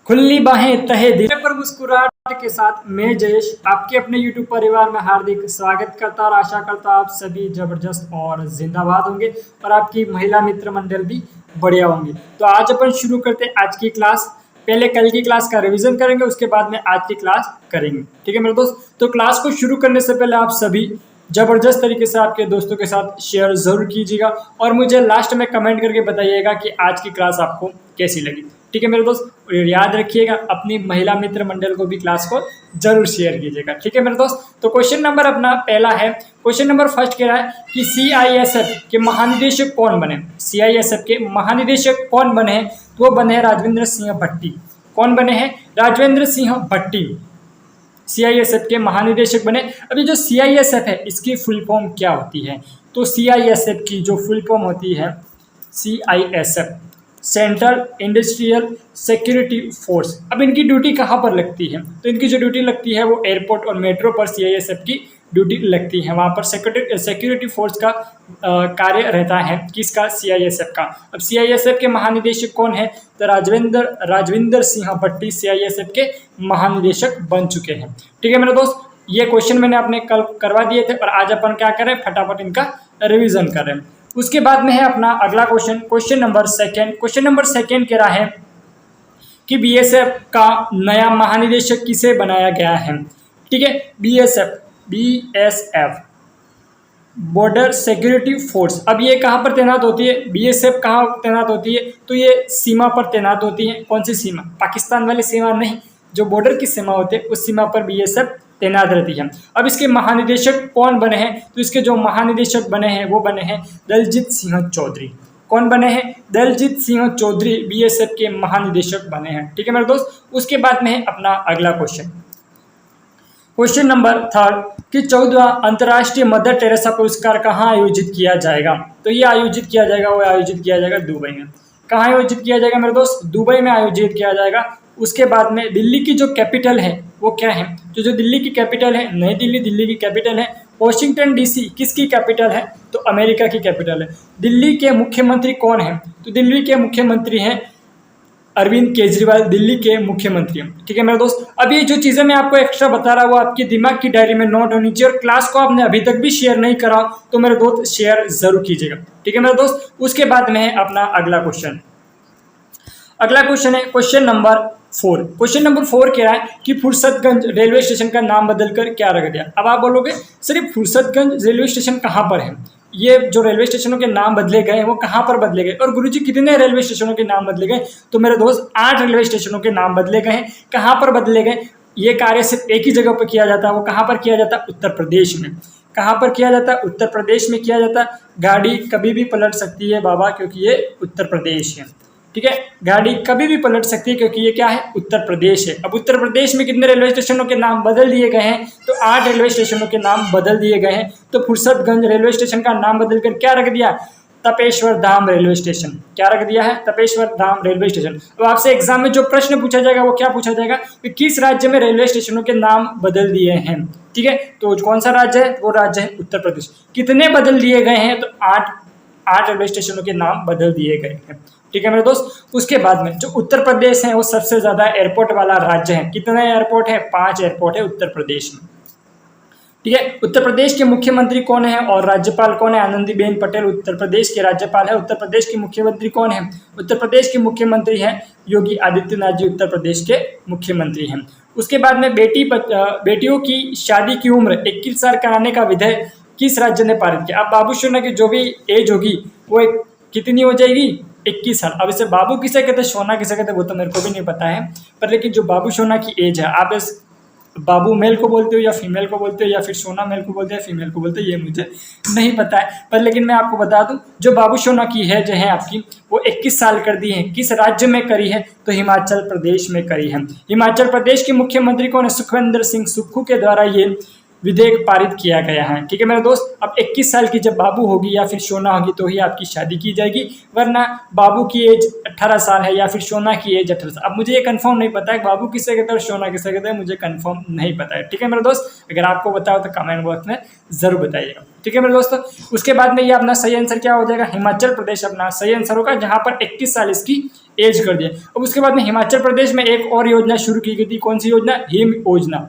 खुली बाहें तहे दिल पर मुस्कुराहट के साथ मैं जयेश आपके अपने YouTube परिवार में हार्दिक स्वागत करता और आशा करता आप सभी जबरदस्त और जिंदाबाद होंगे और आपकी महिला मित्र मंडल भी बढ़िया होंगे। तो आज अपन शुरू करते हैं आज की क्लास। पहले कल की क्लास का रिवीजन करेंगे, उसके बाद में आज की क्लास करेंगे। ठीक है मेरे दोस्त। तो क्लास को शुरू करने से पहले आप सभी जबरदस्त तरीके से आपके दोस्तों के साथ शेयर जरूर कीजिएगा और मुझे लास्ट में कमेंट करके बताइएगा कि आज की क्लास आपको कैसी लगी। ठीक है मेरे दोस्त, याद रखिएगा अपनी महिला मित्र मंडल को भी क्लास को जरूर शेयर कीजिएगा। ठीक है मेरे दोस्त। तो क्वेश्चन नंबर अपना पहला है, क्वेश्चन नंबर फर्स्ट कह रहा है कि CISF के महानिदेशक कौन बने। CISF के महानिदेशक कौन बने हैं? तो वो बने हैं राजवेंद्र सिंह भट्टी। कौन बने हैं? राजवेंद्र सिंह भट्टी CISF के महानिदेशक बने। अभी जो CISF है इसकी फुल फॉर्म क्या होती है? तो CISF की जो फुल फॉर्म होती है CISF central industrial security force. अब इनकी ड्यूटी कहाँ पर लगती है? तो इनकी जो ड्यूटी लगती है वो एयरपोर्ट और मेट्रो पर CISF की ड्यूटी लगती है। वहाँ पर सिक्योरिटी फोर्स का कार्य रहता है। किसका? CISF का। अब CISF के महानिदेशक कौन है? तो राजविंदर सिंह भट्टी CISF के महानिदेशक बन चुके हैं। ठीक है मेरे दोस्त, ये क्वेश्चन मैंने अपने कल करवा दिए थे और आज अपन क्या करें, फटाफट इनका रिविजन करें। उसके बाद में है अपना अगला question, question number second. Question number second कह रहा है कि BSF का नया महानिदेशक किसे बनाया गया है? ठीक है, BSF बॉर्डर सिक्योरिटी फोर्स। अब ये कहाँ पर तैनात होती है? BSF कहाँ तैनात होती है? तो ये सीमा पर तैनात होती है। कौन सी सीमा? पाकिस्तान वाली सीमा नहीं, जो बॉर्डर की सीमा होती है उस सीमा पर BSF तैनात रहती है। अब इसके महानिदेशक कौन बने हैं? तो इसके जो महानिदेशक बने हैं वो बने हैं दलजीत सिंह चौधरी। कौन बने हैं? दलजीत सिंह चौधरी BSF के महानिदेशक बने हैं। ठीक है मेरे दोस्त। उसके बाद में है अपना अगला क्वेश्चन, क्वेश्चन नंबर थर्ड कि 14वां अंतर्राष्ट्रीय मदर टेरेसा पुरस्कार कहाँ आयोजित किया जाएगा? तो ये आयोजित किया जाएगा दुबई में। कहाँ आयोजित किया जाएगा मेरे दोस्त? दुबई में आयोजित किया जाएगा। उसके बाद में दिल्ली की जो कैपिटल है वो क्या है? तो जो दिल्ली की कैपिटल है, नई दिल्ली दिल्ली की कैपिटल है। वॉशिंगटन DC किसकी कैपिटल है? तो अमेरिका की कैपिटल है। दिल्ली के मुख्यमंत्री कौन है? तो दिल्ली के मुख्यमंत्री हैं अरविंद केजरीवाल, दिल्ली के मुख्यमंत्री हैं। ठीक है मेरे दोस्त। अब ये जो चीज़ें मैं आपको एक्स्ट्रा बता रहा हूँ वो आपके दिमाग की डायरी में नोट होनी चाहिए और क्लास को आपने अभी तक भी शेयर नहीं करा तो मेरे दोस्त शेयर जरूर कीजिएगा। ठीक है मेरे दोस्त। उसके बाद में है अपना अगला क्वेश्चन। अगला क्वेश्चन है क्वेश्चन नंबर 4। क्वेश्चन नंबर 4 कह रहा है कि फुर्सतगंज रेलवे स्टेशन का नाम बदलकर क्या रख दिया? अब आप बोलोगे सर फुर्सतगंज रेलवे स्टेशन कहाँ पर है? ये जो रेलवे स्टेशनों के नाम बदले गए वो कहाँ पर बदले गए? और गुरुजी कितने रेलवे स्टेशनों के नाम बदले गए? तो मेरे दोस्त 8 रेलवे स्टेशनों के नाम बदले गए हैं। कहाँ पर बदले गए? ये कार्य सिर्फ एक ही जगह पर किया जाता है। वो कहाँ पर किया जाता है? उत्तर प्रदेश में। कहाँ पर किया जाता है? उत्तर प्रदेश में किया जाता है। गाड़ी कभी भी पलट सकती है बाबा, क्योंकि ये उत्तर प्रदेश है। ठीक है, गाड़ी कभी भी पलट सकती है क्योंकि ये क्या है? उत्तर प्रदेश है। अब उत्तर प्रदेश में कितने रेलवे स्टेशनों के नाम बदल दिए गए हैं? तो 8 रेलवे स्टेशनों के नाम बदल दिए गए हैं। तो फुर्सतगंज रेलवे स्टेशन का नाम बदलकर क्या रख दिया? तपेश्वर धाम रेलवे स्टेशन। क्या रख दिया है? तपेश्वर धाम रेलवे स्टेशन। अब आपसे एग्जाम में जो प्रश्न पूछा जाएगा वो क्या पूछा जाएगा कि किस राज्य में रेलवे स्टेशनों के नाम बदल दिए हैं? ठीक है, तो कौन सा राज्य है? वो राज्य है उत्तर प्रदेश। कितने बदल दिए गए हैं? तो 8 रेलवे स्टेशनों के नाम बदल दिए गए हैं। ठीक है मेरे दोस्त। उसके बाद में जो उत्तर प्रदेश है वो सबसे ज्यादा एयरपोर्ट वाला राज्य है। कितने एयरपोर्ट है? 5 एयरपोर्ट है उत्तर प्रदेश में। ठीक है, उत्तर प्रदेश के मुख्यमंत्री कौन है और राज्यपाल कौन है? आनंदीबेन पटेल उत्तर प्रदेश के राज्यपाल है। उत्तर प्रदेश के मुख्यमंत्री कौन है? उत्तर प्रदेश के मुख्यमंत्री हैं योगी आदित्यनाथ जी, उत्तर प्रदेश के मुख्यमंत्री हैं। उसके बाद में बेटियों की शादी की उम्र 21 साल कराने का विधेयक किस राज्य ने पारित किया? अब बाबू सोना की जो भी एज होगी वो कितनी हो जाएगी? 21 साल। अब इसे बाबू किसे कहते हैं, सोना किसे कहते हैं वो तो मेरे को भी नहीं पता है, पर लेकिन जो बाबू सोना की एज है, आप इस बाबू मेल को बोलते हो या फीमेल को बोलते हो या फिर सोना मेल को बोलते हैं फीमेल को बोलते हैं, ये मुझे नहीं पता है। पर लेकिन मैं आपको बता दूं जो बाबू सोना की है जो है आपकी वो 21 साल कर दी है। किस राज्य में करी है? तो हिमाचल प्रदेश में करी है। हिमाचल प्रदेश के मुख्यमंत्री कौन है? सुखविंदर सिंह सुक्खू के द्वारा ये विधेयक पारित किया गया है। ठीक है मेरे दोस्त। अब 21 साल की जब बाबू होगी या फिर सोना होगी तो ही आपकी शादी की जाएगी, वरना बाबू की एज 18 साल है या फिर सोना की एज 18 साल। अब मुझे ये कंफर्म नहीं पता है बाबू किसे कहते हैं और सोना किसे कहते हैं, मुझे कंफर्म नहीं पता है। ठीक है मेरे दोस्त, अगर आपको बताओ तो कमेंट बॉक्स में जरूर बताइएगा। ठीक है मेरे दोस्तों। उसके बाद में ये अपना सही आंसर क्या हो जाएगा? हिमाचल प्रदेश अपना सही आंसर होगा, जहाँ पर 21 साल इसकी एज कर दिया। अब उसके बाद में हिमाचल प्रदेश में एक और योजना शुरू की गई थी, कौन सी योजना? हिम योजना।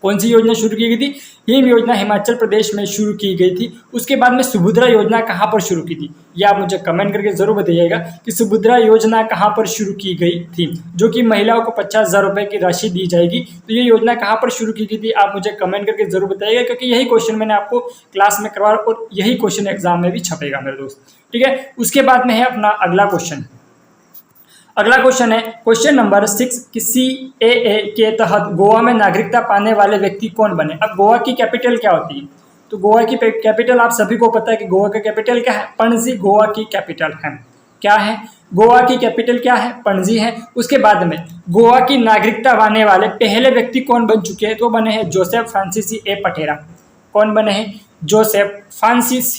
कौन सी योजना शुरू की गई थी? हिम योजना हिमाचल प्रदेश में शुरू की गई थी। उसके बाद में सुभद्रा योजना कहाँ पर शुरू की थी? ये आप मुझे कमेंट करके जरूर बताइएगा कि सुभद्रा योजना कहाँ पर शुरू की गई थी, जो कि महिलाओं को 50,000 रुपए की राशि दी जाएगी। तो ये योजना कहाँ पर शुरू की गई थी? आप मुझे कमेंट करके जरूर बताइएगा, क्योंकि यही क्वेश्चन मैंने आपको क्लास में करवाया और यही क्वेश्चन एग्जाम में भी छपेगा मेरे दोस्त। ठीक है, उसके बाद में है अपना अगला क्वेश्चन। अगला क्वेश्चन है क्वेश्चन नंबर 6 कि CAA के तहत गोवा में नागरिकता पाने वाले व्यक्ति कौन बने। अब गोवा की कैपिटल क्या होती है? तो गोवा की कैपिटल आप सभी को पता है कि गोवा का कैपिटल क्या है? पणजी गोवा की कैपिटल है। क्या है? गोवा की कैपिटल क्या है? पणजी है। उसके बाद में गोवा की नागरिकता पाने वाले पहले व्यक्ति कौन बन चुके हैं? तो बने हैं जोसेफ फ्रांसिस ए पटेरा। कौन बने हैं? जोसेफ फ्रांसिस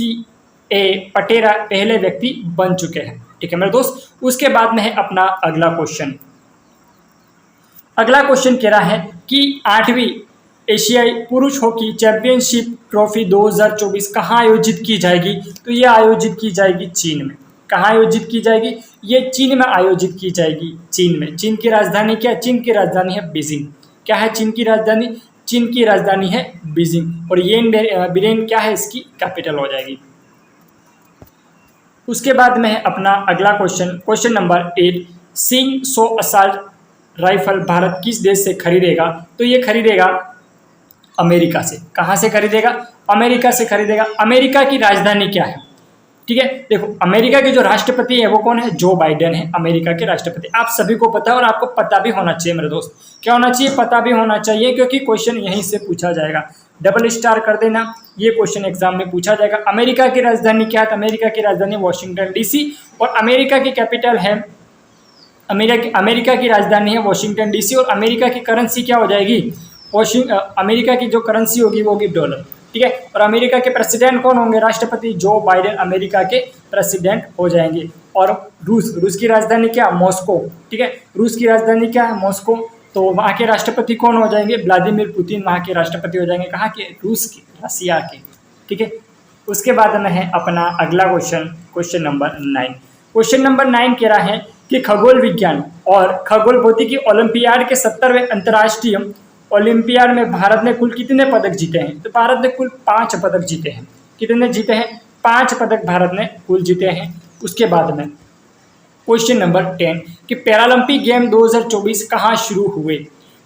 ए पटेरा पहले व्यक्ति बन चुके हैं। ठीक है मेरे दोस्त, उसके बाद में है अपना अगला क्वेश्चन। अगला क्वेश्चन कह रहा है कि 8वीं एशियाई पुरुष हॉकी चैंपियनशिप ट्रॉफी 2024 कहाँ आयोजित की जाएगी? तो ये आयोजित की जाएगी चीन में। कहाँ आयोजित की जाएगी? ये चीन में आयोजित की जाएगी। चीन में। चीन की राजधानी क्या? चीन की राजधानी है बीजिंग। क्या है चीन की राजधानी? चीन की राजधानी है बीजिंग। और येन बिरेन क्या है? इसकी कैपिटल हो जाएगी। उसके बाद में है अपना अगला क्वेश्चन, क्वेश्चन नंबर 8 सिंग 100 असल्ट राइफल भारत किस देश से खरीदेगा? तो ये खरीदेगा अमेरिका से। कहाँ से खरीदेगा? अमेरिका से खरीदेगा। अमेरिका की राजधानी क्या है? ठीक है, देखो अमेरिका के जो राष्ट्रपति है वो कौन है? जो बाइडेन है अमेरिका के राष्ट्रपति। आप सभी को पता है और आपको पता भी होना चाहिए मेरे दोस्त। क्या होना चाहिए? पता भी होना चाहिए, क्योंकि क्वेश्चन यहीं से पूछा जाएगा। डबल स्टार कर देना, ये क्वेश्चन एग्जाम में पूछा जाएगा। अमेरिका की राजधानी क्या है? अमेरिका की राजधानी वॉशिंगटन डीसी और अमेरिका की कैपिटल है अमेरिका की राजधानी है वॉशिंगटन डीसी। और अमेरिका की करेंसी क्या हो जाएगी? अमेरिका की जो करेंसी होगी वो होगी डॉलर। ठीक है, और अमेरिका के प्रेसिडेंट कौन होंगे? राष्ट्रपति जो बाइडेन अमेरिका के प्रेसिडेंट हो जाएंगे। और रूस की राजधानी क्या? मॉस्को। ठीक है, रूस की राजधानी क्या है? मॉस्को। तो वहाँ के राष्ट्रपति कौन हो जाएंगे? व्लादिमीर पुतिन वहाँ के राष्ट्रपति हो जाएंगे। कहाँ के? रूस के, रसिया के। ठीक है, उसके बाद में है अपना अगला question, question number 9। Question number 9 कह रहा है कि खगोल विज्ञान और खगोल भौतिकी ओलंपियाड के 70वें अंतर्राष्ट्रीय ओलंपियाड में भारत ने कुल कितने पदक जीते हैं? तो भारत ने कुल 5 पदक जीते हैं। कितने जीते हैं? 5 पदक भारत ने कुल जीते हैं। उसके बाद में क्वेश्चन नंबर 10 कि पैरालंपिक गेम 2024 कहाँ शुरू हुए?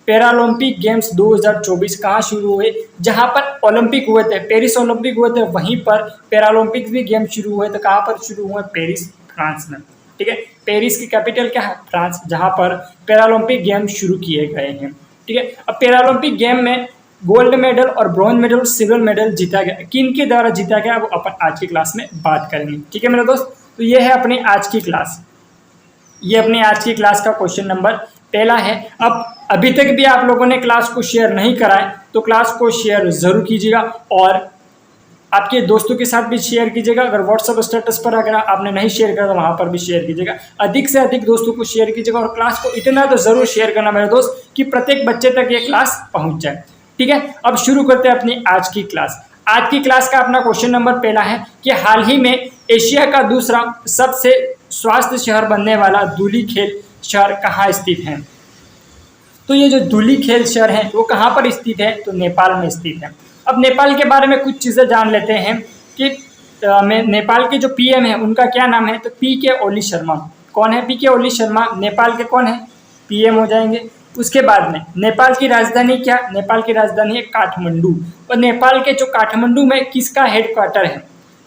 पैरालंपिक गेम्स 2024 कहाँ शुरू हुए? जहाँ पर ओलंपिक हुए थे, पेरिस ओलंपिक हुए थे, वहीं पर पैरालंपिक भी गेम शुरू हुए। तो कहाँ पर शुरू हुए? पेरिस, फ्रांस में। ठीक है, पेरिस की कैपिटल क्या है? फ्रांस, जहाँ पर पैरालंपिक गेम शुरू किए गए हैं। ठीक है, अब पैरालंपिक गेम में गोल्ड मेडल और ब्रॉन्ज मेडल, सिल्वर मेडल जीता गया। किन के द्वारा जीता गया वो अपन आज की क्लास में बात करेंगे। ठीक है मेरे दोस्त, तो ये है अपनी आज की क्लास। ये अपनी आज की क्लास का क्वेश्चन नंबर पहला है। अब अभी तक भी आप लोगों ने क्लास को शेयर नहीं करा है तो क्लास को शेयर जरूर कीजिएगा और आपके दोस्तों के साथ भी शेयर कीजिएगा। अगर व्हाट्सएप स्टेटस पर अगर आपने नहीं शेयर करा तो वहां पर भी शेयर कीजिएगा। अधिक से अधिक दोस्तों को शेयर कीजिएगा और क्लास को इतना तो जरूर शेयर करना मेरे दोस्त कि प्रत्येक बच्चे तक ये क्लास पहुंच जाए। ठीक है, अब शुरू करते हैं अपनी आज की क्लास। आज की क्लास का अपना क्वेश्चन नंबर पहला है कि हाल ही में एशिया का दूसरा सबसे स्वास्थ्य शहर बनने वाला धूलीखेल शहर कहाँ स्थित है? तो ये जो धूलीखेल शहर है वो कहाँ पर स्थित है? तो नेपाल में स्थित है। अब नेपाल के बारे में कुछ चीज़ें जान लेते हैं कि नेपाल के जो पीएम है उनका क्या नाम है? तो PK ओली शर्मा। कौन है PK ओली शर्मा? नेपाल के कौन है? पीएम हो जाएंगे। उसके बाद में नेपाल की राजधानी क्या? नेपाल की राजधानी है काठमांडू। और नेपाल के जो काठमांडू में किसका हेडक्वार्टर है?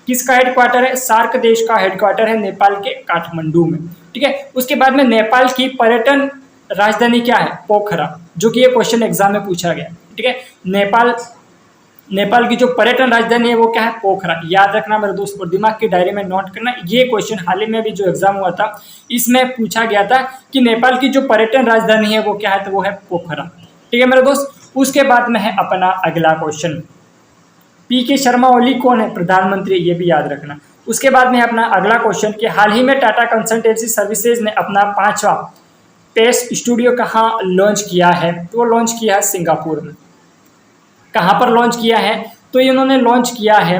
किसका हेडक्वार्टर है? सार्क देश का हेडक्वार्टर है नेपाल के काठमांडू में। ठीक है, उसके बाद में नेपाल की पर्यटन राजधानी क्या है? पोखरा, जो कि ये क्वेश्चन एग्जाम में पूछा गया। ठीक है, नेपाल की जो पर्यटन राजधानी है वो क्या है? पोखरा। याद रखना मेरे दोस्त और दिमाग की डायरी में नोट करना। ये क्वेश्चन हाल ही में भी जो एग्जाम हुआ था इसमें पूछा गया था कि नेपाल की जो पर्यटन राजधानी है वो क्या है? तो वो है पोखरा। ठीक है मेरे दोस्त, उसके बाद में है अपना अगला क्वेश्चन। PK शर्मा ओली कौन है? प्रधानमंत्री, ये भी याद रखना। उसके बाद में अपना अगला क्वेश्चन कि हाल ही में टाटा कंसल्टेंसी सर्विसेज ने अपना 5वां पेस स्टूडियो कहाँ लॉन्च किया है? तो वो लॉन्च किया है सिंगापुर में। कहाँ पर लॉन्च किया है? तो इन्होंने लॉन्च किया है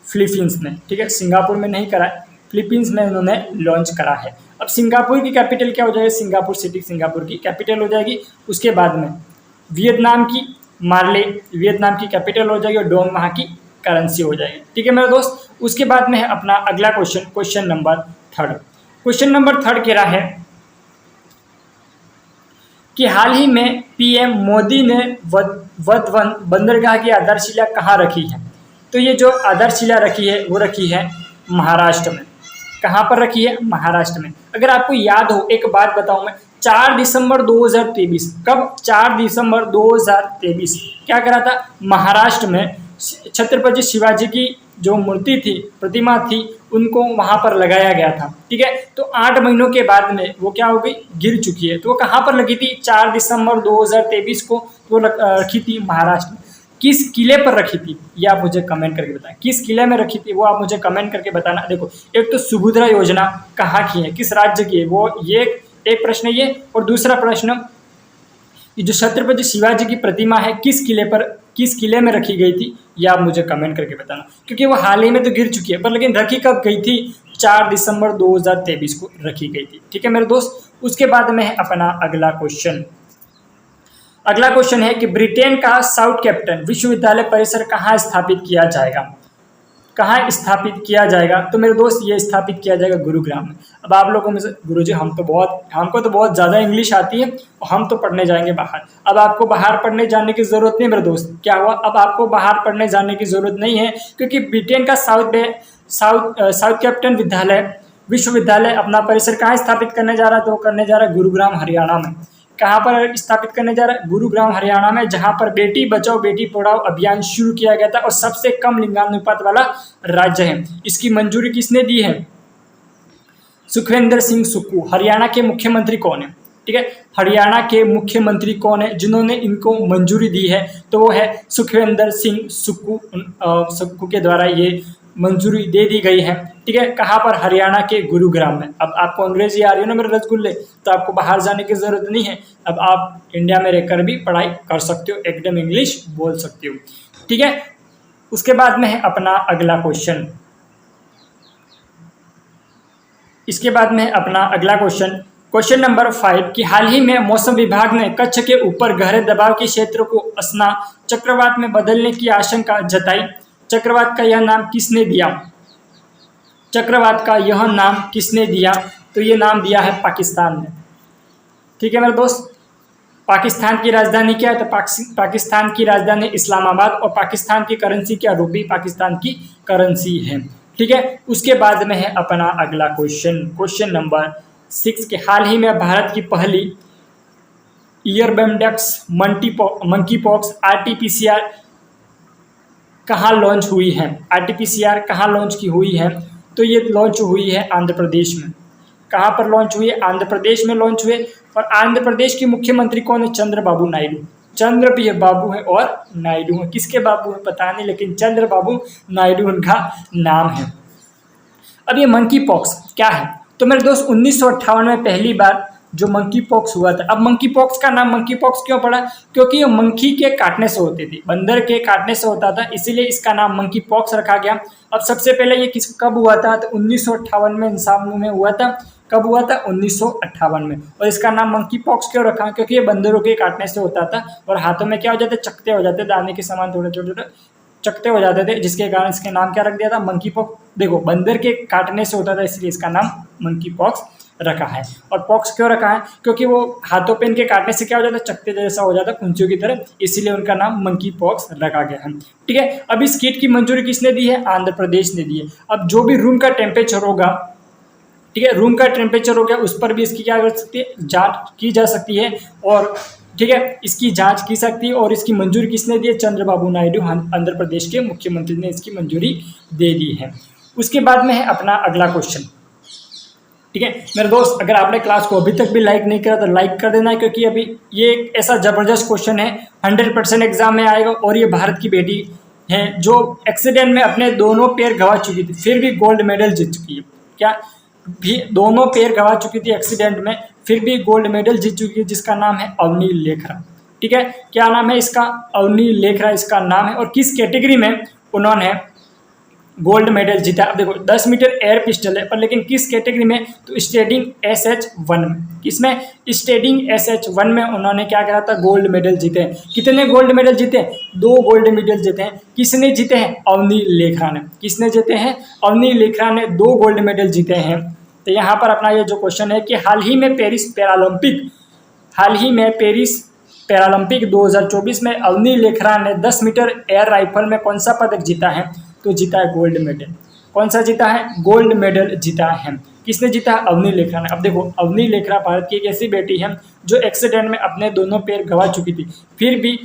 फिलीपींस में। ठीक है, सिंगापुर में नहीं करा है, फिलीपींस में इन्होंने लॉन्च करा है। अब अब सिंगापुर की कैपिटल क्या हो जाएगी, सिंगापुर सिटी सिंगापुर की कैपिटल हो जाएगी। उसके बाद में वियतनाम की मार्ले वियतनाम की कैपिटल हो जाएगी और डोंग वहाँ की करेंसी हो जाएगी। ठीक है मेरे दोस्त। उसके बाद में है अपना अगला question, question number third. Question number third कह रहा है कि हाल ही में पीएम मोदी ने वधवन बंदरगाह की आधारशिला कहाँ रखी है। तो ये जो आधारशिला रखी है वो रखी है महाराष्ट्र में। कहाँ पर रखी है, महाराष्ट्र में। अगर आपको याद हो, एक बात बताऊं मैं, 4 दिसंबर 2023, कब, 4 दिसंबर 2023 क्या करा था, महाराष्ट्र में छत्रपति शिवाजी की जो मूर्ति थी, प्रतिमा थी, उनको वहां पर लगाया गया था। ठीक है, तो 8 महीनों के बाद में वो क्या हो गई, गिर चुकी है। तो वो कहाँ पर लगी थी, 4 दिसंबर 2023 को वो रखी थी महाराष्ट्र में। किस किले पर रखी थी ये आप मुझे कमेंट करके बताएं, किस किले में रखी थी वो आप मुझे कमेंट करके बताना। देखो, एक तो सुभद्रा योजना कहाँ की है, किस राज्य की है, वो ये एक प्रश्न ये, और दूसरा प्रश्न ये जो छत्रपति शिवाजी की प्रतिमा है किस किले में रखी गई थी, ये आप मुझे कमेंट करके बताना। क्योंकि वो हाल ही में तो गिर चुकी है, पर लेकिन रखी कब गई थी, 4 दिसंबर 2023 को रखी गई थी। ठीक है मेरे दोस्त। उसके बाद में है अपना अगला क्वेश्चन। अगला क्वेश्चन है कि ब्रिटेन का साउथ कैप्टन विश्वविद्यालय परिसर कहाँ स्थापित किया जाएगा, कहाँ स्थापित किया जाएगा। तो मेरे दोस्त ये स्थापित किया जाएगा गुरुग्राम में। अब आप लोगों में से, गुरुजी हमको तो बहुत ज़्यादा इंग्लिश आती है और हम तो पढ़ने जाएंगे बाहर। अब आपको बाहर पढ़ने जाने की ज़रूरत नहीं मेरे दोस्त। क्या हुआ, अब आपको बाहर पढ़ने जाने की ज़रूरत नहीं है, क्योंकि ब्रिटेन का साउथ कैप्टन विश्वविद्यालय अपना परिसर कहाँ स्थापित करने जा रहा है, तो करने जा रहा है गुरुग्राम हरियाणा में। कहाँ पर स्थापित करने जा रहा है, गुरुग्राम हरियाणा में, जहां पर बेटी बचाओ बेटी पढ़ाओ अभियान शुरू किया गया था और सबसे कम लिंगानुपात वाला राज्य है। इसकी मंजूरी किसने दी है, सुखविंदर सिंह सुक्खू। हरियाणा के मुख्यमंत्री कौन है, ठीक है, हरियाणा के मुख्यमंत्री कौन है जिन्होंने इनको मंजूरी दी है, तो वो है सुखविंदर सिंह सुक्खू के द्वारा ये मंजूरी दे दी गई है। ठीक है, कहाँ पर, हरियाणा के गुरुग्राम में। अब आपको अंग्रेजी आ रही है ना मेरे रसगुल्ले, तो आपको बाहर जाने की जरूरत नहीं है। अब आप इंडिया में रहकर भी पढ़ाई कर सकते हो, एकदम इंग्लिश बोल सकते हो। ठीक है, उसके बाद में है अपना अगला क्वेश्चन। इसके बाद में अपना अगला क्वेश्चन, क्वेश्चन नंबर 5 कि हाल ही में मौसम विभाग ने कच्छ के ऊपर गहरे दबाव के क्षेत्र को असना चक्रवात में बदलने की आशंका जताई। चक्रवात का यह नाम किसने दिया, चक्रवात का यह नाम किसने दिया, तो ये नाम दिया है पाकिस्तान ने। ठीक है मेरे दोस्त। पाकिस्तान की राजधानी क्या है, तो पाकिस्तान की राजधानी इस्लामाबाद, और पाकिस्तान की करेंसी क्या, रूपी पाकिस्तान की करेंसी है। ठीक है, उसके बाद में है अपना अगला क्वेश्चन, क्वेश्चन नंबर 6 के हाल ही में भारत की पहली ईयरबेमडेक्स मंकी पॉक्स RT-PCR कहाँ लॉन्च हुई है, RT-PCR कहाँ लॉन्च की हुई है, तो ये लॉन्च हुई है आंध्र प्रदेश में। कहाँ पर लॉन्च हुई है, आंध्र प्रदेश में लॉन्च हुए। और आंध्र प्रदेश के मुख्यमंत्री कौन है, चंद्रबाबू नायडू। चंद्र बाबू है और नायडू है, किसके बाबू है पता नहीं, लेकिन चंद्रबाबू नायडू उनका नाम है। अब ये मंकी पॉक्स क्या है, तो मेरे दोस्त 1958 में पहली बार जो मंकी पॉक्स हुआ था। अब मंकी पॉक्स का नाम मंकी पॉक्स क्यों पड़ा, क्योंकि ये मंकी के काटने से होती थी, बंदर के काटने से होता था, इसीलिए इसका नाम मंकी पॉक्स रखा गया। अब सबसे पहले ये कब हुआ था, तो 1958 में इंसानों में हुआ था। कब हुआ था, 1958 में। और इसका नाम मंकी पॉक्स क्यों रखा, क्योंकि ये बंदरों के काटने से होता था और हाथों में क्या हो जाते, चकते हो जाते, दाने के सामान थोड़े छोटे चकते हो जाते थे, जिसके कारण इसके नाम क्या रख दिया था, मंकी पॉक्स। देखो, बंदर के काटने से होता था, इसलिए इसका नाम मंकी पॉक्स रखा है। और पॉक्स क्यों रखा है, क्योंकि वो हाथों पे इनके काटने से क्या हो जाता, चकते जैसा हो जाता, कुंचियों की तरह, इसीलिए उनका नाम मंकी पॉक्स रखा गया है। ठीक है, अब इस कीट की मंजूरी किसने दी है, आंध्र प्रदेश ने दी है। अब जो भी रूम का टेम्परेचर होगा, ठीक है, रूम का टेम्परेचर हो गया, उस पर भी इसकी क्या कर सकती है, जांच की जा सकती है। और ठीक है, इसकी जांच की सकती है। और इसकी मंजूरी किसने दी है, चंद्रबाबू नायडू, आंध्र प्रदेश के मुख्यमंत्री ने इसकी मंजूरी दे दी है। उसके बाद में है अपना अगला क्वेश्चन। ठीक है मेरे दोस्त, अगर आपने क्लास को अभी तक भी लाइक नहीं करा तो लाइक कर देना है, क्योंकि अभी ये एक ऐसा जबरदस्त क्वेश्चन है, 100% एग्जाम में आएगा। और ये भारत की बेटी है जो एक्सीडेंट में अपने दोनों पैर गंवा चुकी थी, फिर भी गोल्ड मेडल जीत चुकी है। क्या, भी दोनों पैर गंवा चुकी थी एक्सीडेंट में, फिर भी गोल्ड मेडल जीत चुकी है, जिसका नाम है अवनी लेखरा। ठीक है, क्या नाम है इसका, अवनी लेखरा इसका नाम है। और किस कैटेगरी में उन्होंने गोल्ड मेडल जीता। अब देखो 10 मीटर एयर पिस्टल है, पर लेकिन किस कैटेगरी में, तो स्टेडिंग SH1 में। किसमें? स्टेडिंग SH1 में उन्होंने क्या करा था, गोल्ड मेडल जीते हैं। कितने गोल्ड मेडल जीते हैं? 2 गोल्ड मेडल जीते हैं। किसने जीते हैं? अवनी लेखरा ने। किसने जीते हैं? अवनी लेखरा ने 2 गोल्ड मेडल जीते हैं। तो यहाँ पर अपना ये जो क्वेश्चन है कि हाल ही में पेरिस पैरालंपिक 2024 में अवनी लेखरा ने 10 मीटर एयर राइफल में कौन सा पदक जीता है? तो जीता है गोल्ड मेडल। कौन सा जीता है? गोल्ड मेडल जीता है। किसने जीता है? अवनी लेखरा ने। अब देखो अवनी लेखरा भारत की एक ऐसी बेटी है जो एक्सीडेंट में अपने दोनों पैर गंवा चुकी थी, फिर भी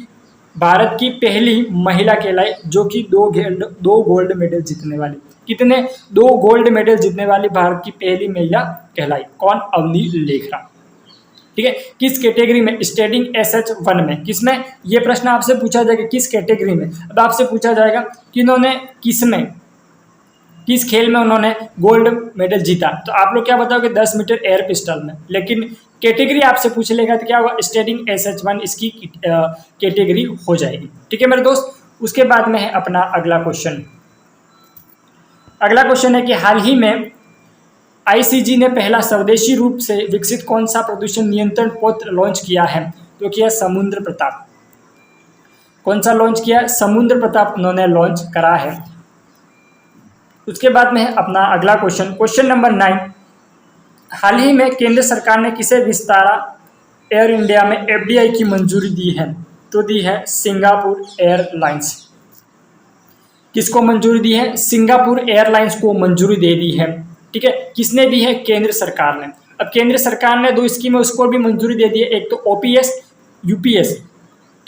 भारत की पहली महिला कहलाई जो कि 2 गोल्ड मेडल जीतने वाली। कितने? 2 गोल्ड मेडल जीतने वाली भारत की पहली महिला कहलाई। कौन? अवनी लेखरा। ठीक है। किस कैटेगरी में? स्टेडिंग SH1 में। किसमें? ये प्रश्न आपसे पूछा जाएगा किस कैटेगरी में। अब आपसे पूछा जाएगा कि इन्होंने किस खेल में उन्होंने गोल्ड मेडल जीता, तो आप लोग क्या बताओगे? 10 मीटर एयर पिस्टल में। लेकिन कैटेगरी आपसे पूछ लेगा तो क्या होगा? स्टेडिंग SH1 इसकी कैटेगरी हो जाएगी। ठीक है मेरे दोस्त। उसके बाद में है अपना अगला क्वेश्चन। अगला क्वेश्चन है कि हाल ही में ICG ने पहला स्वदेशी रूप से विकसित कौन सा प्रदूषण नियंत्रण पोत लॉन्च किया है? तो किया समुद्र प्रताप। कौन सा लॉन्च किया? समुद्र प्रताप उन्होंने लॉन्च करा है। उसके बाद में है अपना अगला क्वेश्चन नंबर 9। हाल ही में केंद्र सरकार ने किसे विस्तारा एयर इंडिया में FDI की मंजूरी दी है? तो दी है सिंगापुर एयरलाइंस। किसको मंजूरी दी है? सिंगापुर एयरलाइंस को मंजूरी दे दी है। ठीक है। किसने दी है? केंद्र सरकार ने। अब केंद्र सरकार ने 2 स्कीम है उसको भी मंजूरी दे दी है, एक तो OPS UPS।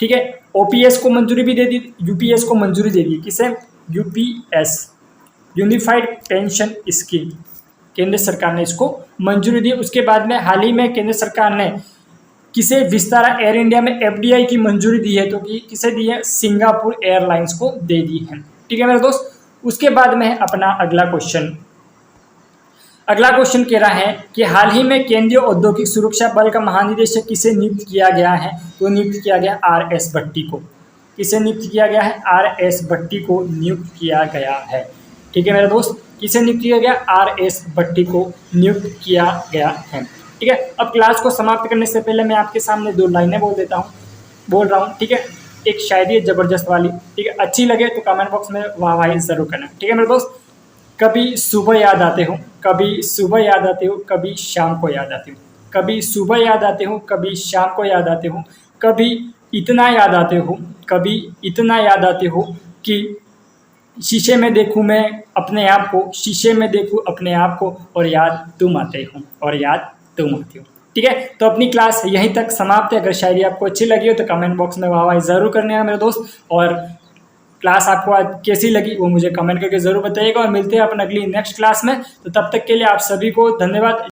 ठीक है। OPS को मंजूरी भी दे दी, UPS को मंजूरी दे दी। किसे? UPS unified pension scheme. केंद्र सरकार ने इसको मंजूरी दी। उसके बाद में हाल ही में केंद्र सरकार ने किसे विस्तारा एयर इंडिया में FDI की मंजूरी दी है? तो किसे दी है? सिंगापुर एयरलाइंस को दे दी है। ठीक है मेरे दोस्त। उसके बाद में है अपना अगला क्वेश्चन कह रहा है कि हाल ही में केंद्रीय औद्योगिक सुरक्षा बल का महानिदेशक किसे नियुक्त किया गया है? तो नियुक्त किया गया RS भट्टी को। किसे नियुक्त किया गया है? RS भट्टी को नियुक्त किया गया है। ठीक है मेरे दोस्त। किसे नियुक्त किया गया? RS भट्टी को नियुक्त किया गया है। ठीक है। अब क्लास को समाप्त करने से पहले मैं आपके सामने 2 लाइनें बोल रहा हूँ। ठीक है। एक शायरी है जबरदस्त वाली। ठीक है। अच्छी लगे तो कमेंट बॉक्स में वाह वाह जरूर करना। ठीक है मेरे दोस्त। कभी सुबह याद आते हो, कभी सुबह याद आते हो, कभी शाम को याद आते हो। कभी सुबह याद आते हो, कभी शाम को याद आते हो, कभी इतना याद आते हो, कभी इतना याद आते हो कि शीशे में देखूं मैं अपने आप को, शीशे में देखूं अपने आप को और याद तुम आते हो, और याद तुम आते हो। ठीक है। तो अपनी क्लास यहीं तक समाप्त है। अगर शायरी आपको अच्छी लगी हो तो कमेंट बॉक्स में वाह वाह जरूर करने हैं मेरे दोस्त। और क्लास आपको आज कैसी लगी वो मुझे कमेंट करके ज़रूर बताइएगा। और मिलते हैं अपन अगली नेक्स्ट क्लास में। तो तब तक के लिए आप सभी को धन्यवाद।